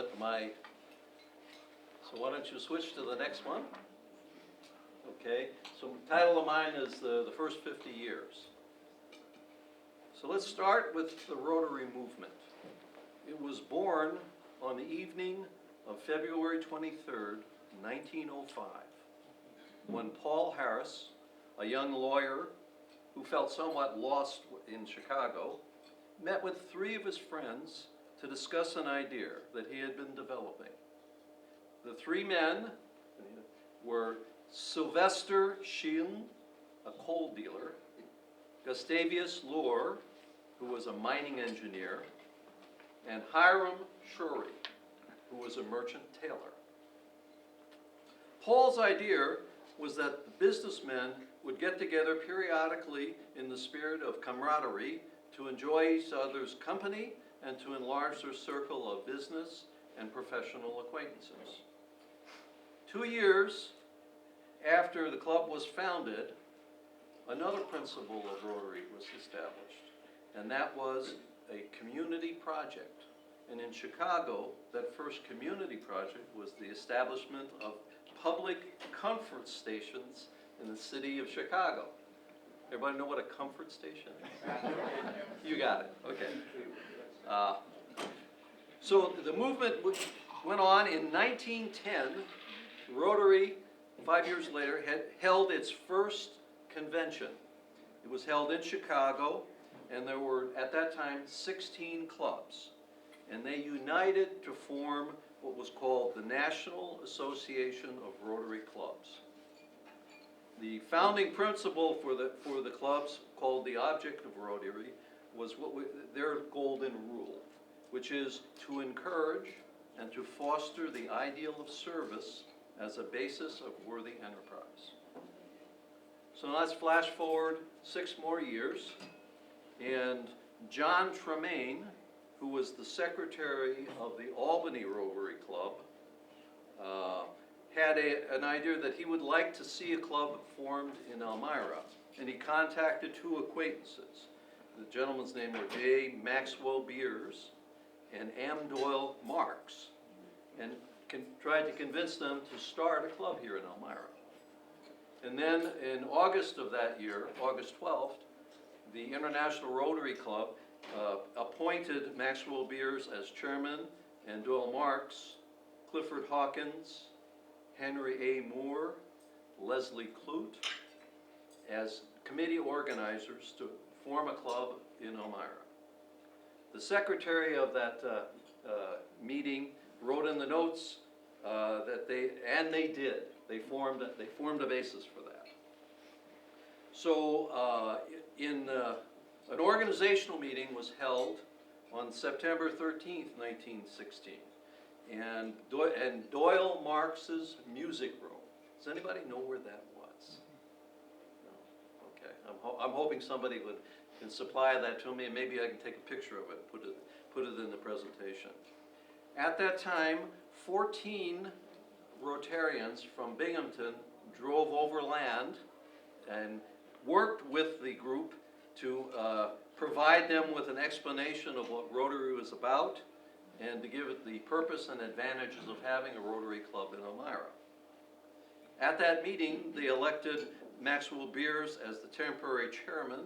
tablet, so why don't you switch to the next one? Okay, so the title of mine is the first 50 years. So let's start with the Rotary Movement. It was born on the evening of February 23rd, 1905, when Paul Harris, a young lawyer who felt somewhat lost in Chicago, met with 3 of his friends to discuss an idea that he had been developing. The 3 men were Sylvester Sheehan, a coal dealer, Gustavius Lohr, who was a mining engineer, and Hiram Shurey, who was a merchant tailor. Paul's idea was that the businessmen would get together periodically in the spirit of camaraderie to enjoy each other's company and to enlarge their circle of business and professional acquaintances. 2 years after the club was founded, another principle of Rotary was established, and that was a community project. And in Chicago, that first community project was the establishment of public comfort stations in the city of Chicago. Everybody know what a comfort station is? You got it, okay. So the movement went on in 1910. Rotary, 5 years later, had held its first convention. It was held in Chicago, and there were, at that time, 16 clubs. And they united to form what was called the National Association of Rotary Clubs. The founding principle for the clubs, called the object of Rotary, was their golden rule, which is to encourage and to foster the ideal of service as a basis of worthy enterprise. So let's flash forward 6 more years, and John Tremaine, who was the secretary of the Albany Rotary Club, had an idea that he would like to see a club formed in Elmira, and he contacted 2 acquaintances. The gentleman's name were J. Maxwell Beers and M. Doyle Marks, and tried to convince them to start a club here in Elmira. And then in August of that year, August 12th, the International Rotary Club appointed Maxwell Beers as chairman, and Doyle Marks, Clifford Hawkins, Henry A. Moore, Leslie Clute as committee organizers to form a club in Elmira. The secretary of that meeting wrote in the notes that they formed a basis for that. So an organizational meeting was held on September 13th, 1916, and Doyle Marks's music room. Does anybody know where that was? No? Okay, I'm hoping somebody can supply that to me, and maybe I can take a picture of it, put it in the presentation. At that time, 14 Rotarians from Binghamton drove overland and worked with the group to provide them with an explanation of what Rotary was about and to give it the purpose and advantages of having a Rotary Club in Elmira. At that meeting, they elected Maxwell Beers as the temporary chairman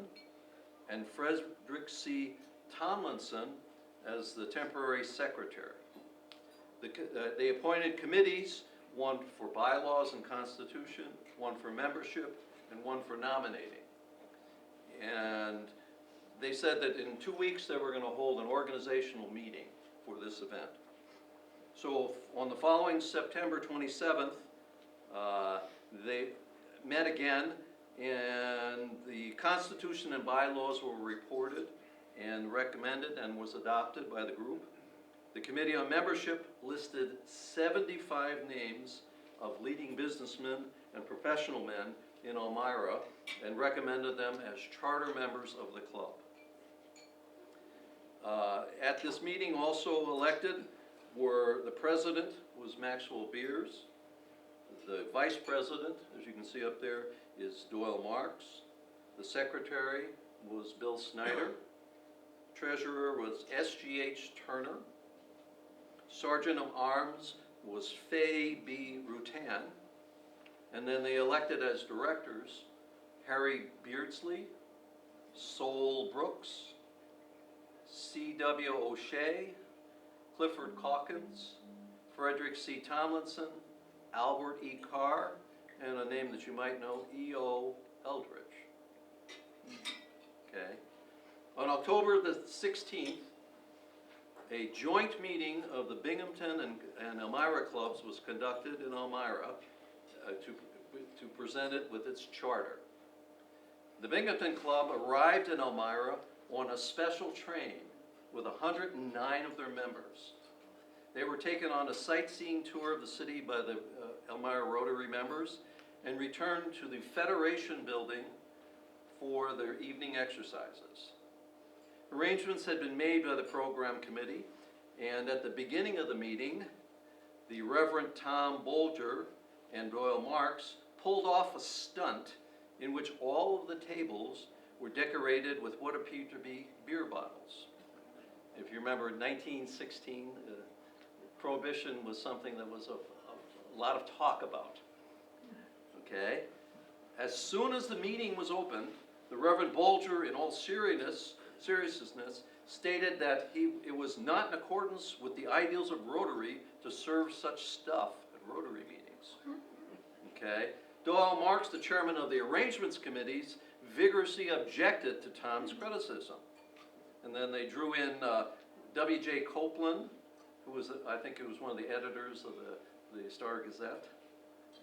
and Frederick C. Tomlinson as the temporary secretary. They appointed committees, one for bylaws and constitution, one for membership, and one for nominating. And they said that in 2 weeks they were going to hold an organizational meeting for this event. So on the following September 27th, they met again, and the constitution and bylaws were reported and recommended and was adopted by the group. The Committee on Membership listed 75 names of leading businessmen and professional men in Elmira and recommended them as charter members of the club. At this meeting, also elected were the president was Maxwell Beers, the vice president, as you can see up there, is Doyle Marks, the secretary was Bill Snyder, treasurer was S.G.H. Turner, Sergeant of Arms was Fay B. Rutan. And then they elected as directors Harry Beardsley, Sol Brooks, C.W. O'Shea, Clifford Calkins, Frederick C. Tomlinson, Albert E. Carr, and a name that you might know, E.O. Eldridge. Okay. On October the 16th, a joint meeting of the Binghamton and Elmira clubs was conducted in Elmira to present it with its charter. The Binghamton Club arrived in Elmira on a special train with 109 of their members. They were taken on a sightseeing tour of the city by the Elmira Rotary members and returned to the Federation building for their evening exercises. Arrangements had been made by the program committee, and at the beginning of the meeting, the Reverend Tom Bolger and Doyle Marks pulled off a stunt in which all of the tables were decorated with what appeared to be beer bottles. If you remember, in 1916, Prohibition was something that was a lot of talk about. Okay? As soon as the meeting was opened, the Reverend Bolger, in all seriousness, stated that it was not in accordance with the ideals of Rotary to serve such stuff at Rotary meetings. Okay? Doyle Marks, the chairman of the arrangements committees, vigorously objected to Tom's criticism. And then they drew in W.J. Copeland, who was, I think he was one of the editors of the Star Gazette,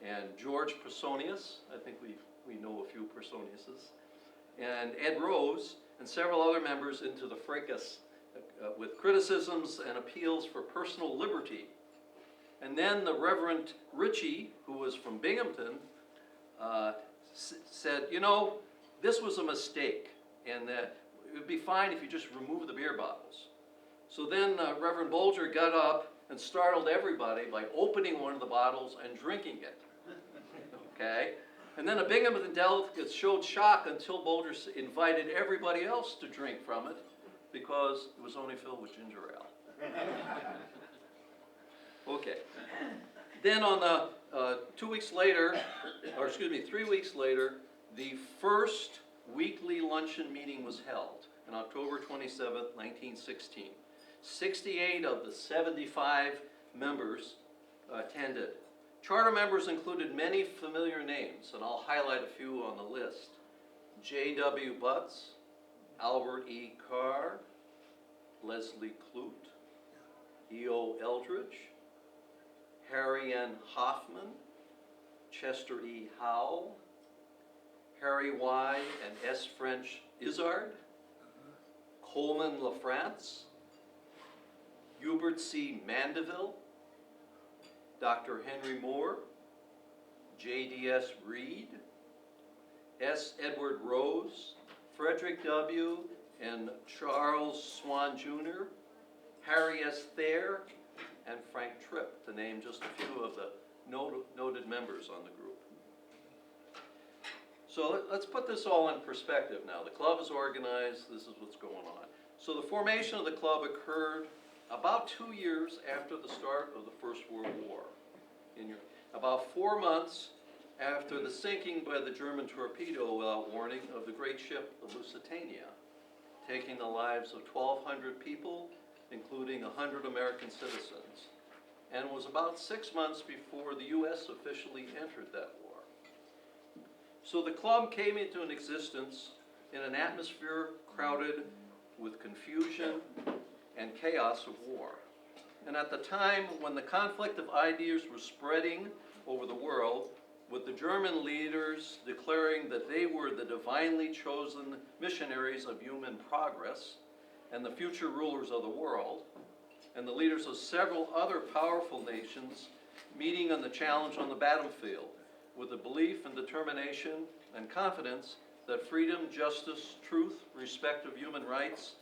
and George Personius, I think we know a few Personiuses, and Ed Rose, and several other members into the fracas with criticisms and appeals for personal liberty. And then the Reverend Ritchie, who was from Binghamton, said, you know, this was a mistake, and that it would be fine if you just remove the beer bottles. So then Reverend Bolger got up and startled everybody by opening one of the bottles and drinking it. Okay? And then the Binghamton delegates showed shock until Bolger invited everybody else to drink from it because it was only filled with ginger ale. Okay. Then on the 3 weeks later, the first weekly luncheon meeting was held on October 27th, 1916. 68 of the 75 members attended. Charter members included many familiar names, and I'll highlight a few on the list. J.W. Butts, Albert E. Carr, Leslie Clute, E.O. Eldridge, Harry N. Hoffman, Chester E. Howell, Harry Y. and S. French Izzard, Coleman LaFrance, Hubert C. Mandeville, Dr. Henry Moore, J.D.S. Reed, S. Edward Rose, Frederick W. and Charles Swan Jr., Harry S. Thayer, and Frank Tripp, to name just a few of the noted members on the group. So let's put this all in perspective now. The club is organized, this is what's going on. So the formation of the club occurred about 2 years after the start of the First World War. About 4 months after the sinking by the German torpedo without warning of the great ship, the Lusitania, taking the lives of 1,200 people, including 100 American citizens. And it was about 6 months before the U.S. officially entered that war. So the club came into an existence in an atmosphere crowded with confusion and chaos of war. And at the time when the conflict of ideas was spreading over the world, with the German leaders declaring that they were the divinely chosen missionaries of human progress and the future rulers of the world, and the leaders of several other powerful nations meeting on the challenge on the battlefield with the belief and determination and confidence that freedom, justice, truth, respect of human rights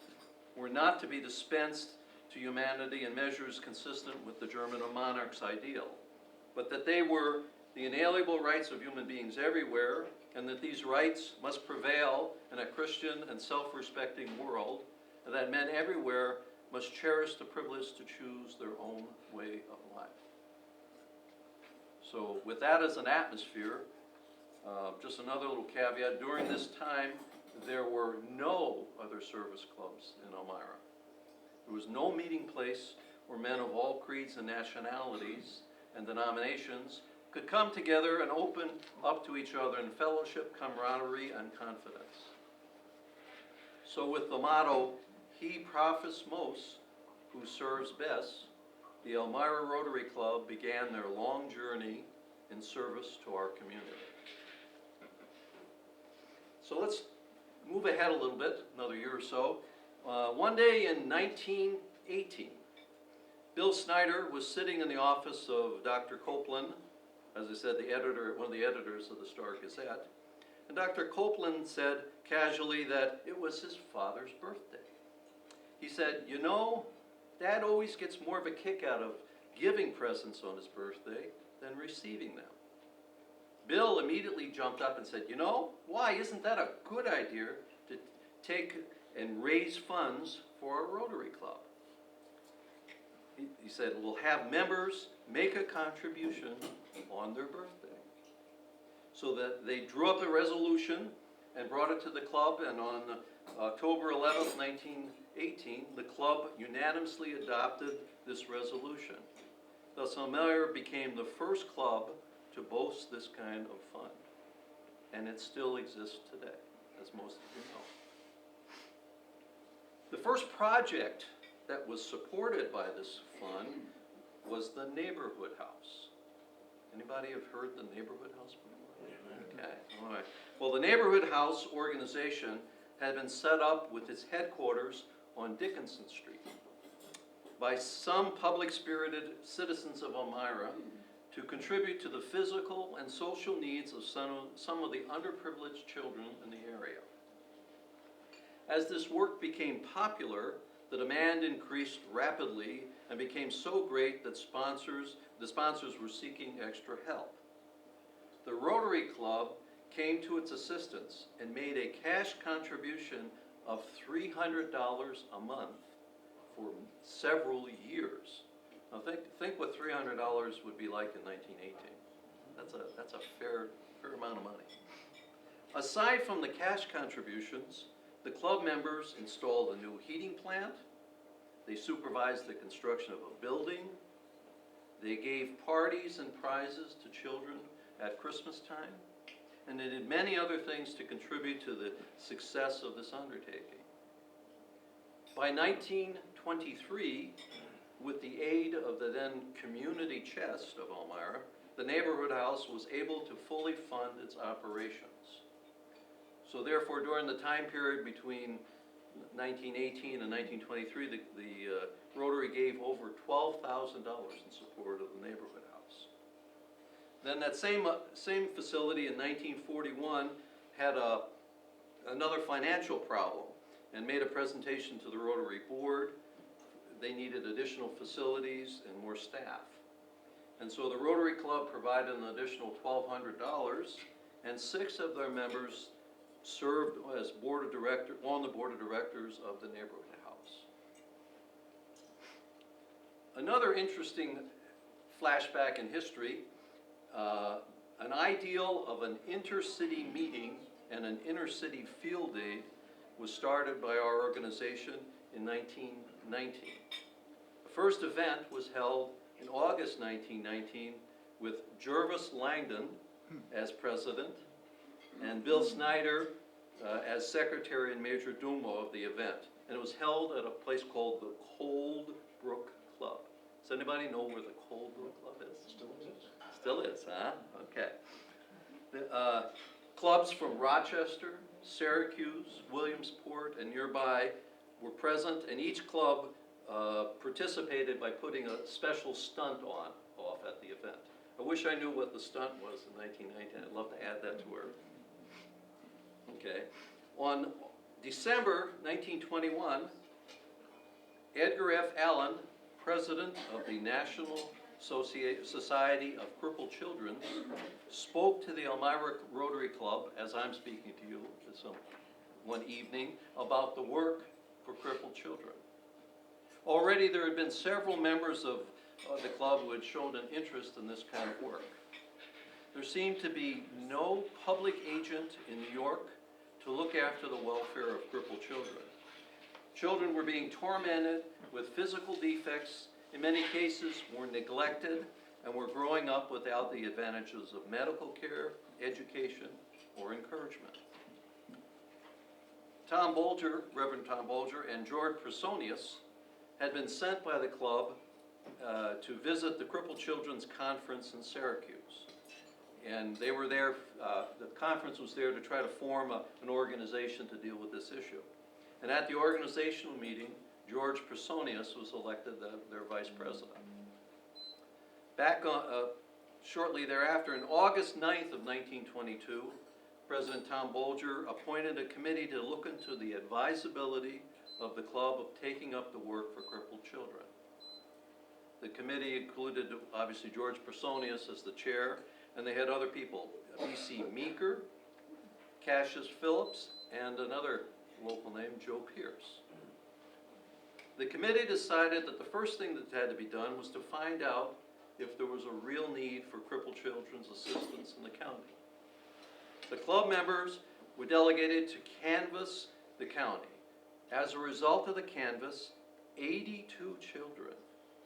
were not to be dispensed to humanity in measures consistent with the German monarch's ideal, but that they were the inalienable rights of human beings everywhere, and that these rights must prevail in a Christian and self-respecting world, and that men everywhere must cherish the privilege to choose their own way of life. So with that as an atmosphere, just another little caveat, during this time, there were no other service clubs in Elmira. There was no meeting place where men of all creeds and nationalities and denominations could come together and open up to each other in fellowship, camaraderie, and confidence. So with the motto, "He profits most who serves best," the Elmira Rotary Club began their long journey in service to our community. So let's move ahead a little bit, another year or so. One day in 1918, Bill Snyder was sitting in the office of Dr. Copeland, as I said, the editor, one of the editors of the Star Gazette, and Dr. Copeland said casually that it was his father's birthday. He said, "You know, Dad always gets more of a kick out of giving presents on his birthday than receiving them." Bill immediately jumped up and said, "You know, why isn't that a good idea to take and raise funds for a Rotary Club?" He said, "We'll have members make a contribution on their birthday." So that they drew up a resolution and brought it to the club, and on October 11th, 1918, the club unanimously adopted this resolution. Thus, Elmira became the first club to boast this kind of fund, and it still exists today, as most of you know. The first project that was supported by this fund was the neighborhood house. Anybody have heard the neighborhood house before? Okay, all right. Well, the neighborhood house organization had been set up with its headquarters on Dickinson Street by some public-spirited citizens of Elmira to contribute to the physical and social needs of some of the underprivileged children in the area. As this work became popular, the demand increased rapidly and became so great that the sponsors were seeking extra help. The Rotary Club came to its assistance and made a cash contribution of $300 a month for several years. Now think what $300 would be like in 1918. That's a fair amount of money. Aside from the cash contributions, the club members installed a new heating plant. They supervised the construction of a building. They gave parties and prizes to children at Christmas time. And they did many other things to contribute to the success of this undertaking. By 1923, with the aid of the then community chest of Elmira, the neighborhood house was able to fully fund its operations. So therefore, during the time period between 1918 and 1923, the Rotary gave over $12,000 in support of the neighborhood house. Then that same facility in 1941 had another financial problem and made a presentation to the Rotary board. They needed additional facilities and more staff. And so the Rotary Club provided an additional $1,200, and 6 of their members served as on the board of directors of the neighborhood house. Another interesting flashback in history, an ideal of an intercity meeting and an inner-city field day was started by our organization in 1919. The first event was held in August 1919 with Jervis Langdon as president and Bill Snyder as secretary and major domo of the event. And it was held at a place called the Cold Brook Club. Does anybody know where the Cold Brook Club is? Still is, huh? Okay. The, clubs from Rochester, Syracuse, Williamsport, and nearby were present, and each club participated by putting a special stunt off at the event. I wish I knew what the stunt was in 1919. I'd love to add that to her. Okay. On December 1921, Edgar F. Allen, president of the National Society of Crippled Children, spoke to the Elmira Rotary Club, as I'm speaking to you one evening, about the work for crippled children. Already there had been several members of the club who had shown an interest in this kind of work. There seemed to be no public agent in New York to look after the welfare of crippled children. Children were being tormented with physical defects, in many cases were neglected, and were growing up without the advantages of medical care, education, or encouragement. Tom Bolger, Reverend Tom Bolger, and George Personius had been sent by the club to visit the Crippled Children's Conference in Syracuse. And they were there, the conference was there to try to form an organization to deal with this issue. And at the organizational meeting, George Personius was elected their vice president. Back shortly thereafter, on August 9th of 1922, President Tom Bolger appointed a committee to look into the advisability of the club of taking up the work for crippled children. The committee included, obviously, George Personius as the chair, and they had other people, B.C. Meeker, Cassius Phillips, and another local name, Joe Pierce. The committee decided that the first thing that had to be done was to find out if there was a real need for crippled children's assistance in the county. The club members were delegated to canvass the county. As a result of the canvass, 82 children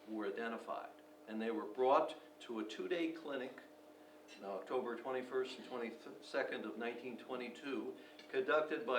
were identified, and they were brought to a 2-day clinic on October 21st and 22nd of 1922, conducted by